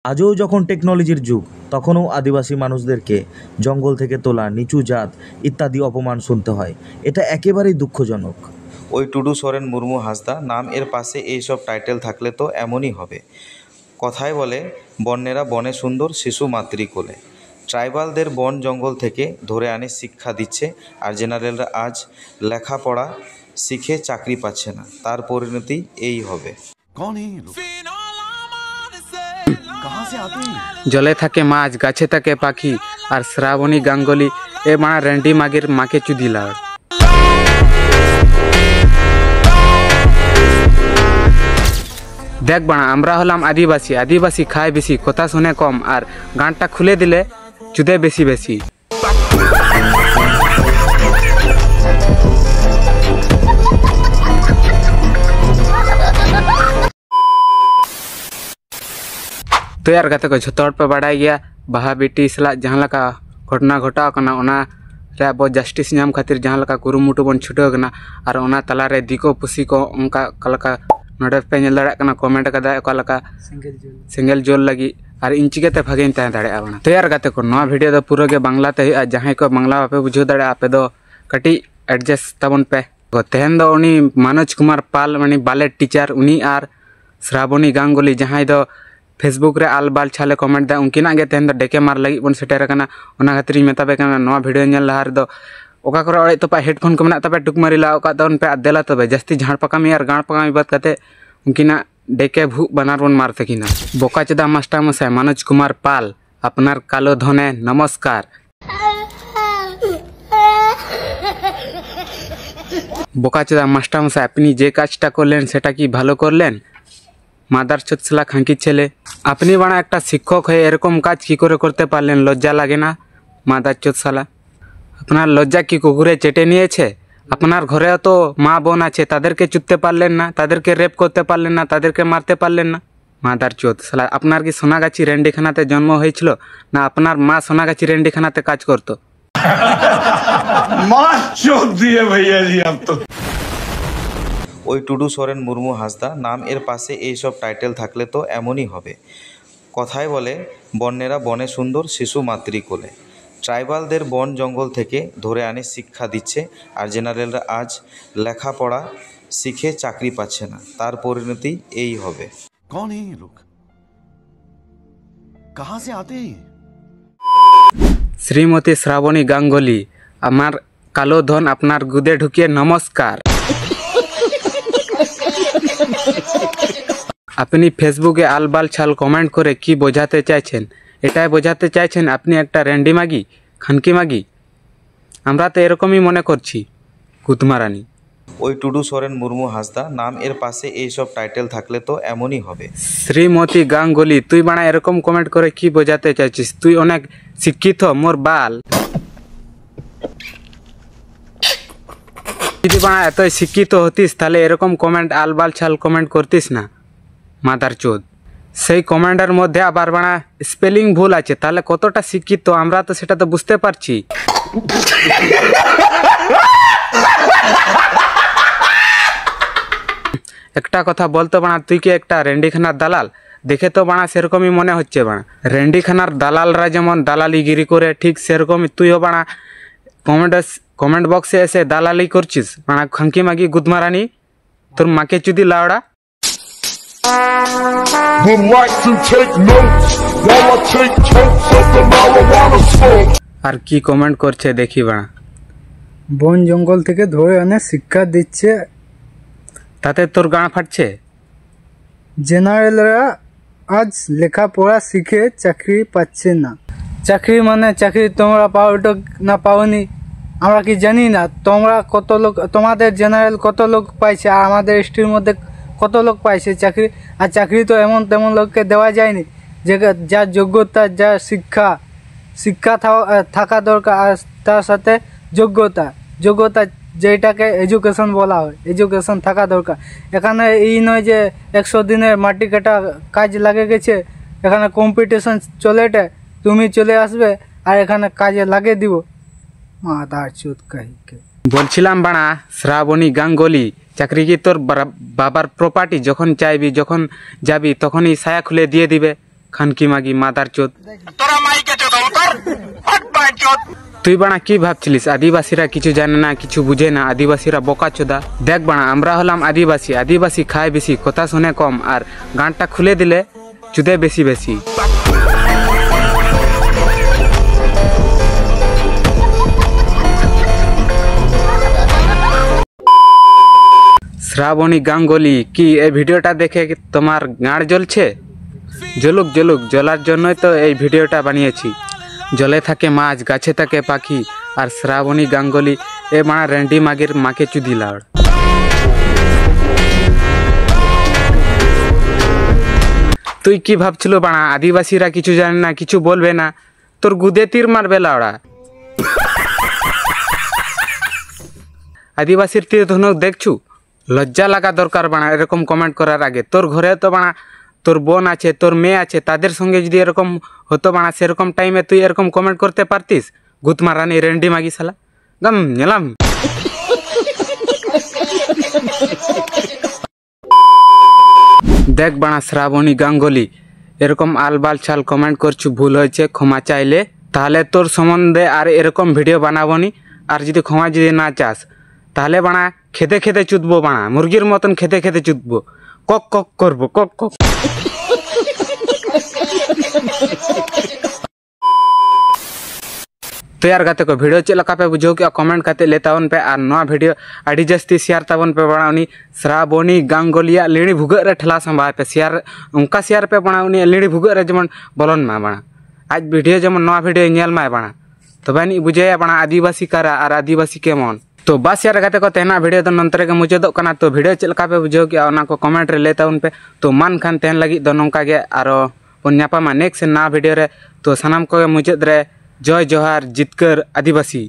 আজও যখন টেকনোলজির যুগ, তখনও আদিবাসী মানুষদেরকে জঙ্গল থেকে তোলা, নিচু জাত ইত্যাদি অপমান শুনতে হয়। এটা একেবারেই দুঃখজনক। ওই টুডু সোরেন মুর্মু হাঁসদা নাম এর পাশে এইসব টাইটেল থাকলে তো এমনই হবে। কথায় বলে, বন্যেরা বনে সুন্দর, শিশু মাতৃকোলে। ট্রাইবালদের বন জঙ্গল থেকে ধরে আনে শিক্ষা দিচ্ছে, আর জেনারেলরা আজ লেখাপড়া শিখে চাকরি পাচ্ছে না। তার পরিণতি এই হবে। জলে থাকে মাছ, গাছে থাকে পাখি, আর শ্রাবণী গাঙ্গুলি এ মারা রেন্ডি মাগের মাকে চুদিলা। দেখ বানা, আমরা হলাম আদিবাসী। আদিবাসী খায় বেশি, কথা শুনে কম, আর গানটা খুলে দিলে চুদে বেশি বেশি। तो यार गाते को झोत पे बाड़ाई गया बाहा बेटी सला जहाँ लका घटना घटाव कना ओना रे अब जस्टिस नाम खातिर जहाँ लका कुरुमुटु बन छुटो कना और ओना तला रे दिको पुसी को उनका कलका नोडे पे नेल दाड़ा कना कमेंट कदा कलका सिंगल जोल लगी और इंचिकेते भागे तय दाड़ा बना। तो यार गाते को नवा वीडियो दो पूरा के बांग्ला ते जहाँ को बांग्ला पे बुझो दाड़ा आपे दो कटी एडजस्ट तबन पे तेहन दो उनी मनोज कुमार पाल मानी बालेट टीचर उनी आर श्रावणी गांगुली जहाँ दो फेसबुक रे आलबाल छाले कमेंट दा उनकिना गे तेहन डेके मार लगी बन सेटेर कना ओना खातिर मेताबे कना नवा वीडियो नेल लहार दो ओका करे अड़े तो पा हेडफोन को मना तबे टुक मारी ला ओका दन पे अदेला तबे जस्ती झाड़ पकामी और गाड़ पकामी बात कते उनकिना डेके भू बनार बन मार सकिना। बोका चदा मास्टर मसे मनोज कुमार पाल अपनार कालो धने नमस्कार। बोका चदा मास्टर मसे अपनी जे काजटा करलेन सेटा कि भालो करलेन? मादार चोद सला खांकी छेले अपनी बाणा एक शिक्षक है एरकम काज की करे करते पारलेन? लज्जा लागे ना मादार चोद साला? अपनार लज्जा की कुकुरे चेटे निয়েছে? আপনার ঘরে তো মা বোন আছে, তাদেরকে চুদতে পারলেন না, তাদেরকে রেপ করতে পারলেন না, তাদেরকে মারতে পারলেন না? মাদার চোদ সালা, আপনার কি সোনাগাছি রেন্ডিখানাতে জন্ম হয়েছিল না আপনার মা সোনাগাছি রেন্ডিখানাতে কাজ করতো? মার চোদ দিয়ে ভাইয়া জি আপ তো। ওই টুডু সোরেন মুর্মু হাঁসদা নাম এর পাশে এইসব টাইটেল থাকলে তো এমনই হবে। কথায় বলে, বন্যেরা বনে সুন্দর, শিশু মাতৃকোলে। ট্রাইবালদের বন জঙ্গল থেকে ধরে আনে শিক্ষা দিচ্ছে, আর জেনারেলরা আজ লেখাপড়া শিখে চাকরি পাচ্ছে না। তার পরিণতি এই হবে। कौन है ये लोग? कहां से आते हैं? শ্রীমতী শ্রাবণী গাঙ্গুলি আমার কালো ধন আপনার গুদে ঢুকিয়ে নমস্কার। আপনি ফেসবুকে আলবাল ছাল কমেন্ট করে কি বোঝাতে চাইছেন? এটাই বোঝাতে চাইছেন আপনি একটা র্যান্ডি মাগি, খানকি মাগি? আমরা তো এরকমই মনে করছি কুতমারানি। ওই টুডু সোরেন মুর্মু হাঁসদা নাম এর পাশে এইসব টাইটেল থাকলে তো এমনই হবে। শ্রীমতী গাঙ্গুলি তুই বানা এরকম কমেন্ট করে কি বোঝাতে চাইছিস? তুই অনেক শিক্ষিত মোর বাল। যদি বানা এত শিক্ষিত হতিস তাহলে এরকম কমেন্ট আলবাল ছাল কমেন্ট করতিস না মাদার চোদ। সেই কমেন্টের মধ্যে আবার বানা স্পেলিং ভুল আছে, তাহলে কতটা শিক্ষিত আমরা তো সেটা তো বুঝতে পারছি। একটা কথা বলতো বানা, তুই কি একটা রেন্ডিখানার দালাল? দেখে তো বানা সেরকমই মনে হচ্ছে বানা। রেন্ডিখানার দালালরা যেমন দালালিগিরি করে, ঠিক সেরকমই তুইও বানা কমেন্ট বক্সে এসে দালালি করছিস বানা। খাঙ্কি মাগি গুদমারানি, তোর মাকে চুদি লাউড়া। আর কি কমেন্ট করছে দেখি বানা। বন জঙ্গল থেকে ধরে এনে শিক্ষা দিচ্ছে, তাতে তোর গান ফাটছে। জেনারেলরা আজ লেখাপড়া শিখে চাকরি পাচ্ছে না। চাকরি মানে চাকরি তোমরা পাও না পাওনি আমরা কি জানি না? তোমরা কত লোক, তোমাদের জেনারেল কত লোক পাইছে, আর আমাদের এসটির মধ্যে কত লোক পাইছে চাকরি? আর চাকরি তো এমন তেমন লোককে দেওয়া যায়নি, যে যার যোগ্যতা, যার শিক্ষা থাকা দরকার, আর তার সাথে যোগ্যতা যেটাকে এডুকেশন বলা হয়, এডুকেশন থাকা দরকার। এখানে এই নয় যে 100 দিনের মাটি কাটা কাজ লাগে গেছে, এখানে কম্পিটিশন চলেটে, তুমি চলে আসবে আর এখানে কাজে লাগিয়ে দিব। মাদার চোদ কাহিকে বলছিলাম বানা, শ্রাবণী গাঙ্গুলি চাকরি কি তোর বাবার প্রপার্টি? যখন চাইবি, যখন যাবি তখনই ছায়া খুলে দিয়ে দিবে। खानकी मागी मादार चोद তুই বানা কি ভাবছিলিস আদিবাসীরা কিছু জানে না কিছু বুঝে না আদিবাসীরা বোকা চোদা দেখ বানা আমরা হলাম আদিবাসী আদিবাসী খায় বেশি কথা শুনে কম আর গানটা খুলে দিলে চুদে বেশি বেশি শ্রাবণী গাঙ্গুলি কি এই ভিডিওটা দেখে তোমার গাঁড় জ্বলছে জ্বলুক জ্বলুক জ্বলার জন্যই তো এই ভিডিওটা বানিয়েছি জলে থাকে মাছ গাছে থাকে পাখি আর শ্রাবণী গাঙ্গুলি এ বানা রেন্ডি মাগের মাকে চুদি লাড় তুই কি ভাবছিল বানা আদিবাসীরা কিছু জানে না কিছু বলবে না তোর গুদে তীর মারবে লাউড়া আদিবাসীর তীর ধনুক দেখছু লজ্জা লাগা দরকার বানা এরকম কমেন্ট করার আগে তোর ঘরে তো বানা তোর বোন আছে তোর মেয়ে আছে তাদের সঙ্গে যদি এরকম হতো বানা সেরকম টাইমে তুই এরকম কমেন্ট করতে পারতিস গুতমারানি রেন্ডি মাগি শালা গম গেলাম দেখ বানা শ্রাবণী গাঙ্গুলি এরকম আলবাল ছাল কমেন্ট করছু ভুল হয়েছে ক্ষমা চাইলে তাহলে তোর সম্বন্ধে আর এরকম ভিডিও বানাবনি আর যদি ক্ষমা যদি না চাস তাহলে বানা খেতে খেতে চুদবো বানা মুরগির মতন খেতে খেতে চুদবো কক কক করবো কক কক तो यार गाते को वीडियो चेक लगा पे बुझो कि कमेंट करते लेता उन पे और नवा वीडियो आड़ी जस्ती शेयर तावन पे बनाउनी श्रावणी गांगुलिया लेणी भुग रे ठला संभा पे शेयर उनका शेयर पे बनाउनी लेणी भुग रे जमन बोलन मा बना आज वीडियो जमन नवा वीडियो नेल मा बना तो बानी बुझे बना आदिवासी करा और आदिवासी के मन तो बस यार गाते को तेना वीडियो तो नंतर के मुझे दो कना तो वीडियो चेक लगा पे बुझो कि ओना को कमेंट रे लेता उन पे तो मन खान तेन लगी दो नंका गे आरो पुन्यापा मा नेक्स्ट ना वीडियो रे तो सनम को मुझे रे जय जोहार जितकर आदिवासी।